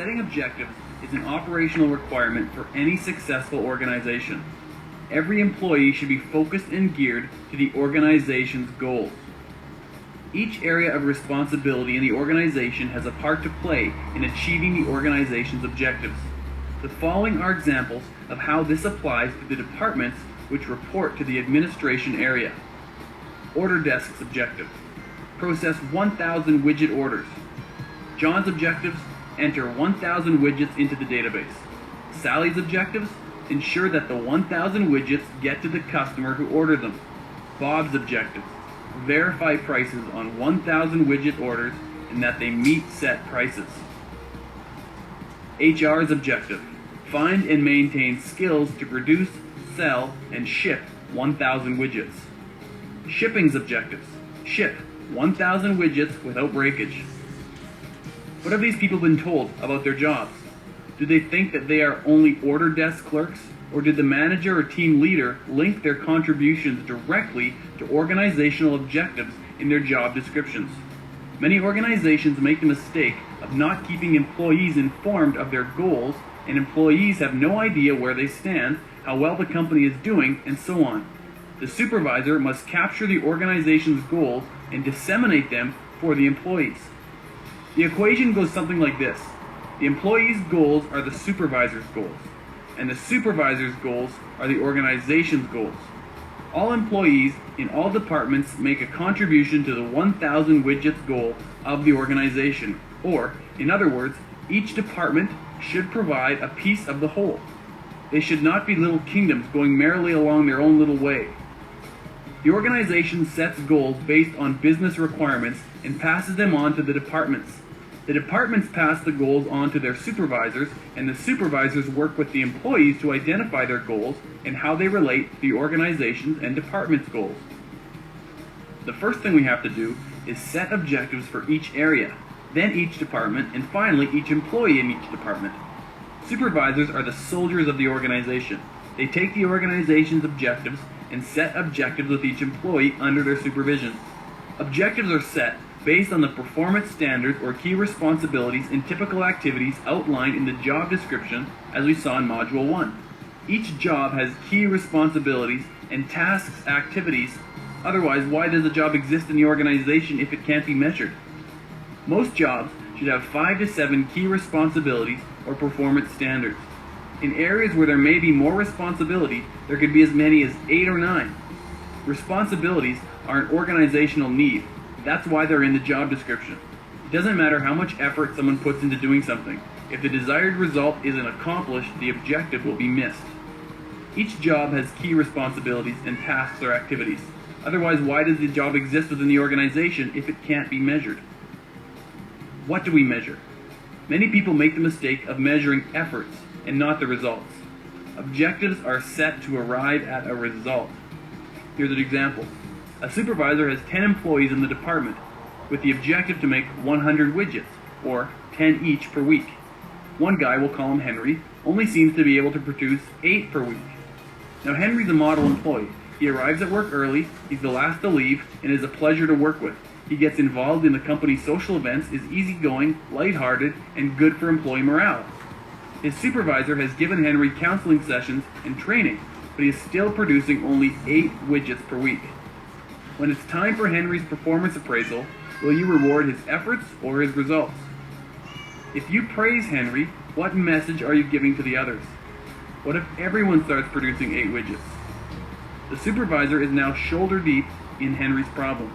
Setting objectives is an operational requirement for any successful organization. Every employee should be focused and geared to the organization's goals. Each area of responsibility in the organization has a part to play in achieving the organization's objectives. The following are examples of how this applies to the departments which report to the administration area. Order desk's objective: process 1,000 widget orders. John's objectives: enter 1,000 widgets into the database. Sally's objectives: ensure that the 1,000 widgets get to the customer who ordered them. Bob's objectives: verify prices on 1,000 widget orders and that they meet set prices. HR's objective: find and maintain skills to produce, sell, and ship 1,000 widgets. Shipping's objectives: ship 1,000 widgets without breakage. What have these people been told about their jobs? Do they think that they are only order desk clerks, or did the manager or team leader link their contributions directly to organizational objectives in their job descriptions? Many organizations make the mistake of not keeping employees informed of their goals, and employees have no idea where they stand, how well the company is doing, and so on. The supervisor must capture the organization's goals and disseminate them for the employees. The equation goes something like this. The employee's goals are the supervisor's goals, and the supervisor's goals are the organization's goals. All employees in all departments make a contribution to the 1,000 widgets goal of the organization, or, in other words, each department should provide a piece of the whole. They should not be little kingdoms going merrily along their own little way. The organization sets goals based on business requirements and passes them on to the departments. The departments pass the goals on to their supervisors, and the supervisors work with the employees to identify their goals and how they relate to the organization's and department's goals. The first thing we have to do is set objectives for each area, then each department, and finally each employee in each department. Supervisors are the soldiers of the organization. They take the organization's objectives and set objectives with each employee under their supervision. Objectives are set based on the performance standards or key responsibilities and typical activities outlined in the job description as we saw in Module 1. Each job has key responsibilities and tasks, activities. Otherwise, why does a job exist in the organization if it can't be measured? Most jobs should have 5 to 7 key responsibilities or performance standards. In areas where there may be more responsibility, there could be as many as 8 or 9. Responsibilities are an organizational need. That's why they're in the job description. It doesn't matter how much effort someone puts into doing something. If the desired result isn't accomplished, the objective will be missed. Each job has key responsibilities and tasks or activities. Otherwise, why does the job exist within the organization if it can't be measured? What do we measure? Many people make the mistake of measuring efforts and not the results. Objectives are set to arrive at a result. Here's an example. A supervisor has 10 employees in the department with the objective to make 100 widgets, or 10 each per week. One guy, we'll call him Henry, only seems to be able to produce 8 per week. Now Henry's a model employee. He arrives at work early, he's the last to leave, and is a pleasure to work with. He gets involved in the company's social events, is easygoing, lighthearted, and good for employee morale. His supervisor has given Henry counseling sessions and training, but he is still producing only 8 widgets per week. When it's time for Henry's performance appraisal, will you reward his efforts or his results? If you praise Henry, what message are you giving to the others? What if everyone starts producing 8 widgets? The supervisor is now shoulder deep in Henry's problem.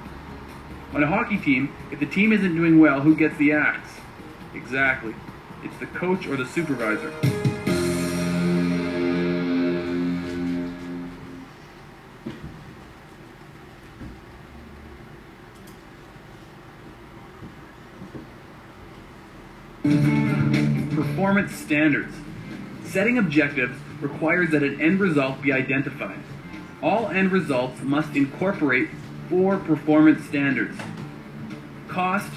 On a hockey team, if the team isn't doing well, who gets the axe? Exactly. It's the coach or the supervisor. Performance standards. Setting objectives requires that an end result be identified. All end results must incorporate 4 performance standards: cost,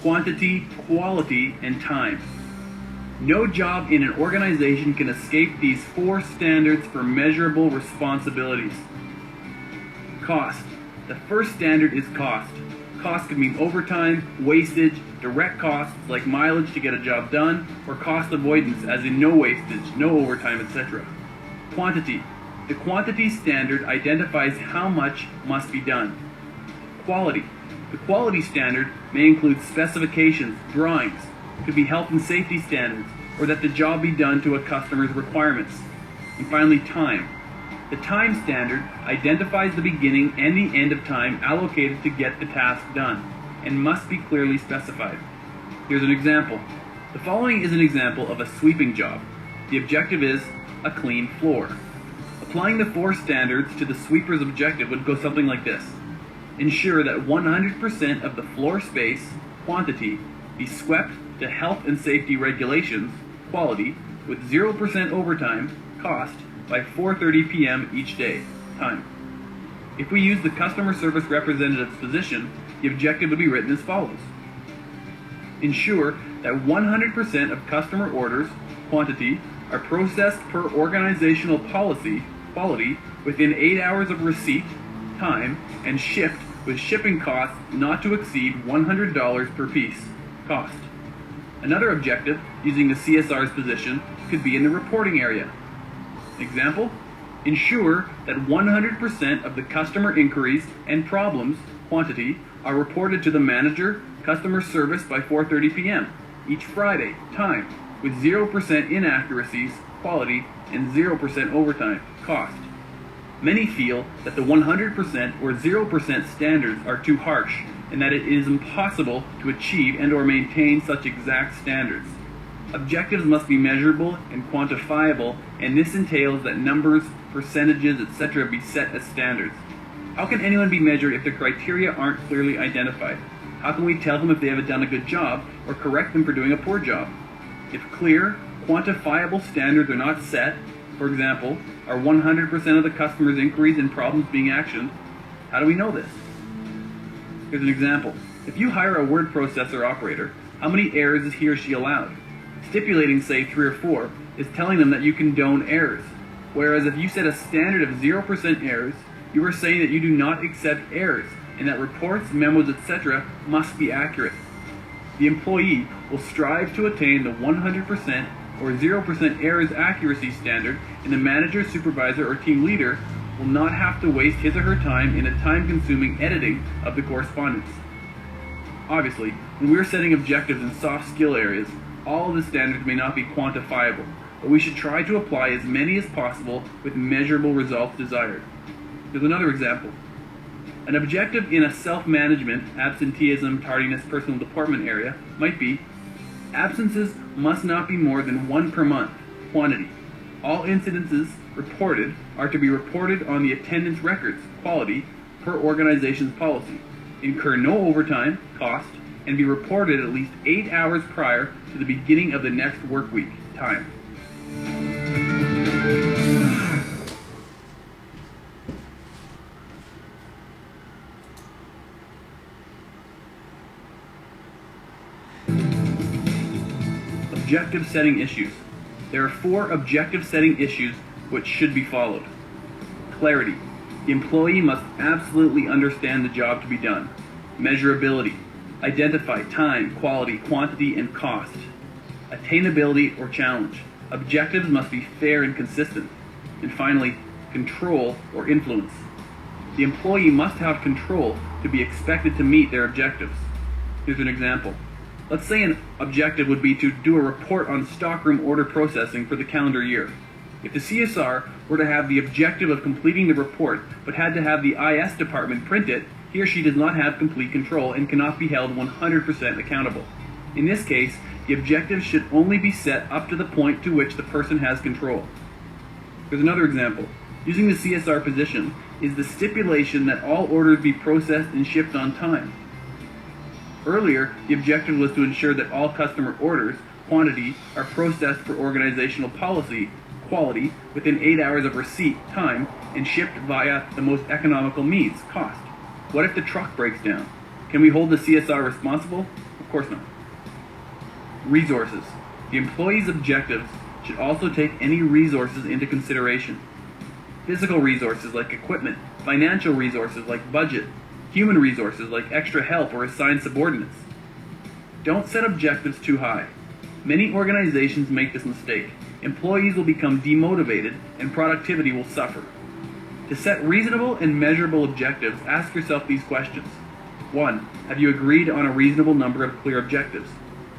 quantity, quality, and time. No job in an organization can escape these 4 standards for measurable responsibilities. Cost. The first standard is cost. Cost could mean overtime, wastage, direct costs like mileage to get a job done, or cost avoidance as in no wastage, no overtime, etc. Quantity. The quantity standard identifies how much must be done. Quality. The quality standard may include specifications, drawings, could be health and safety standards, or that the job be done to a customer's requirements. And finally, time. The time standard identifies the beginning and the end of time allocated to get the task done, and must be clearly specified. Here's an example. The following is an example of a sweeping job. The objective is a clean floor. Applying the 4 standards to the sweeper's objective would go something like this. Ensure that 100% of the floor space, quantity, be swept to health and safety regulations, quality, with 0% overtime, cost, by 4:30 p.m. each day, time. If we use the customer service representative's position, the objective would be written as follows. Ensure that 100% of customer orders, quantity, are processed per organizational policy, quality, within 8 hours of receipt, time, and shipped with shipping costs not to exceed $100 per piece, cost. Another objective, using the CSR's position, could be in the reporting area. Example, ensure that 100% of the customer inquiries and problems, quantity, are reported to the manager, customer service by 4:30 p.m. each Friday, time, with 0% inaccuracies, quality, and 0% overtime, cost. Many feel that the 100% or 0% standards are too harsh and that it is impossible to achieve and or maintain such exact standards. Objectives must be measurable and quantifiable, and this entails that numbers, percentages, etc. be set as standards. How can anyone be measured if the criteria aren't clearly identified? How can we tell them if they have done a good job or correct them for doing a poor job? If clear, quantifiable standards are not set, for example, are 100% of the customer's inquiries and problems being actioned, how do we know this? Here's an example. If you hire a word processor operator, how many errors is he or she allowed? Stipulating, say, 3 or 4 is telling them that you condone errors. Whereas if you set a standard of 0% errors, you are saying that you do not accept errors and that reports, memos, etc. must be accurate. The employee will strive to attain the 100% or 0% errors accuracy standard, and the manager, supervisor, or team leader will not have to waste his or her time in a time-consuming editing of the correspondence. Obviously, when we are setting objectives in soft skill areas, all of the standards may not be quantifiable, but we should try to apply as many as possible with measurable results desired. Here's another example. An objective in a self-management, absenteeism, tardiness, personal department area might be absences must not be more than 1 per month, quantity. All incidences reported are to be reported on the attendance records, quality, per organization's policy. Incur no overtime, cost, and be reported at least 8 hours prior to the beginning of the next work week, time. Objective setting issues. There are 4 objective setting issues which should be followed. Clarity. The employee must absolutely understand the job to be done. Measurability. Identify time, quality, quantity, and cost. Attainability or challenge. Objectives must be fair and consistent. And finally, control or influence. The employee must have control to be expected to meet their objectives. Here's an example. Let's say an objective would be to do a report on stockroom order processing for the calendar year. If the CSR were to have the objective of completing the report, but had to have the IS department print it, he or she does not have complete control and cannot be held 100% accountable. In this case, the objective should only be set up to the point to which the person has control. Here's another example. Using the CSR position is the stipulation that all orders be processed and shipped on time. Earlier, the objective was to ensure that all customer orders, quantity, are processed for organizational policy, quality, within 8 hours of receipt, time, and shipped via the most economical means, cost. What if the truck breaks down? Can we hold the CSR responsible? Of course not. Resources. The employee's objectives should also take any resources into consideration. Physical resources like equipment, financial resources like budget, human resources like extra help or assigned subordinates. Don't set objectives too high. Many organizations make this mistake. Employees will become demotivated and productivity will suffer. To set reasonable and measurable objectives, ask yourself these questions. 1. Have you agreed on a reasonable number of clear objectives?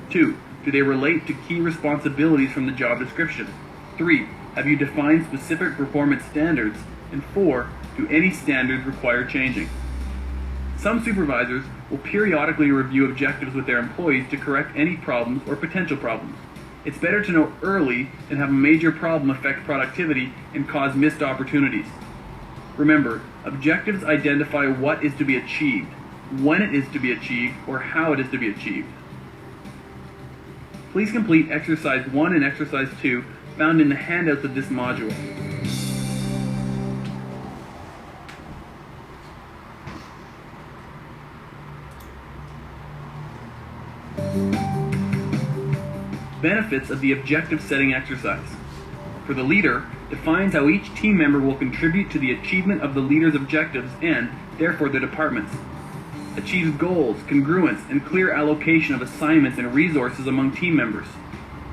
2. Do they relate to key responsibilities from the job description? 3. Have you defined specific performance standards? And 4. Do any standards require changing? Some supervisors will periodically review objectives with their employees to correct any problems or potential problems. It's better to know early than have a major problem affect productivity and cause missed opportunities. Remember, objectives identify what is to be achieved, when it is to be achieved, or how it is to be achieved. Please complete Exercise 1 and Exercise 2 found in the handouts of this module. Benefits of the objective setting exercise. For the leader, defines how each team member will contribute to the achievement of the leader's objectives and, therefore, the department's. Achieves goals, congruence, and clear allocation of assignments and resources among team members.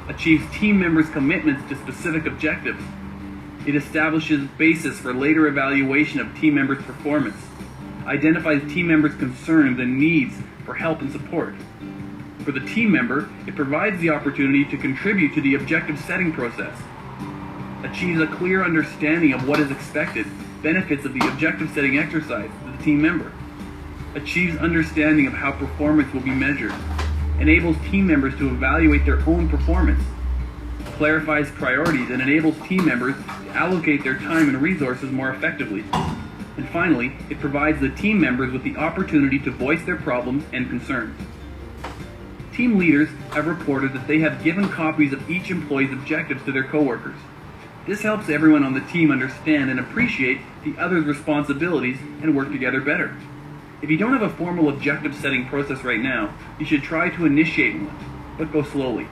Achieves team members' commitments to specific objectives. It establishes basis for later evaluation of team members' performance. Identifies team members' concerns and needs for help and support. For the team member, it provides the opportunity to contribute to the objective setting process. Achieves a clear understanding of what is expected, benefits of the objective setting exercise to the team member. Achieves understanding of how performance will be measured. Enables team members to evaluate their own performance. Clarifies priorities and enables team members to allocate their time and resources more effectively. And finally, it provides the team members with the opportunity to voice their problems and concerns. Team leaders have reported that they have given copies of each employee's objectives to their coworkers. This helps everyone on the team understand and appreciate the other's responsibilities and work together better. If you don't have a formal objective setting process right now, you should try to initiate one, but go slowly.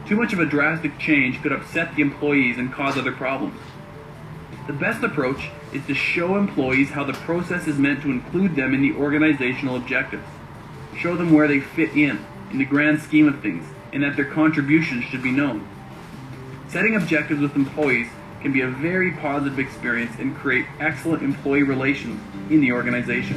Too much of a drastic change could upset the employees and cause other problems. The best approach is to show employees how the process is meant to include them in the organizational objectives. Show them where they fit in the grand scheme of things, and that their contributions should be known. Setting objectives with employees can be a very positive experience and create excellent employee relations in the organization.